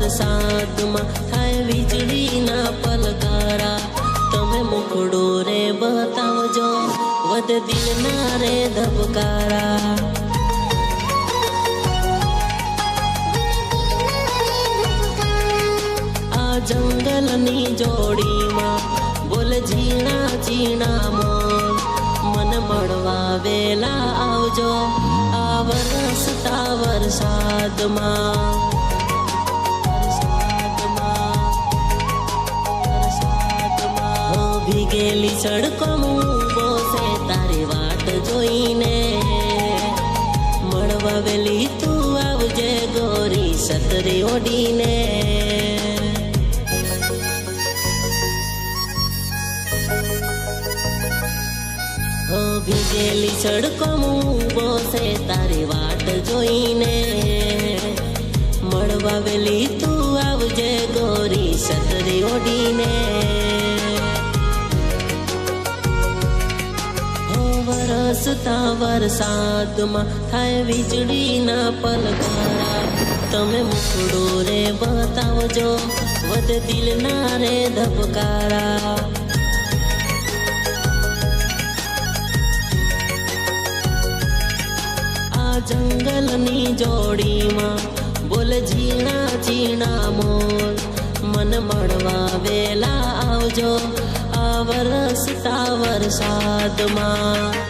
વરસાદમાં થાય વીજળીના પલકારા। તમે મુખડો રે બતાવજો વધે દિલના રે ધબકારા। આ જંગલની જોડીમાં બોલ ઝીણા ઝીણા મોર, મન મળવા વેલા આવજો આ વરસતા વરસાદમાં। ભીગેલી સડકો ઊભો છે તારી વાટ જોઈને, મળવા વેલી તું આવજે ગોરી સતરી ઓડીને। ભીગેલી સડકો ઊભો છે તારી વાટ જોઈને, મળવા વેલી તું આવજે ગોરી સતરી ઓડીને। વરસતા વરસાદમાં થાય વીજળીના પલકારા। તમે મુખડો રે બતાવજો વધે દિલના રે ધબકારા। આ જંગલની જોડીમાં બોલ ઝીણા ઝીણા મોર, મન મળવા વેલા આવજો આ વરસતા વરસાદમાં।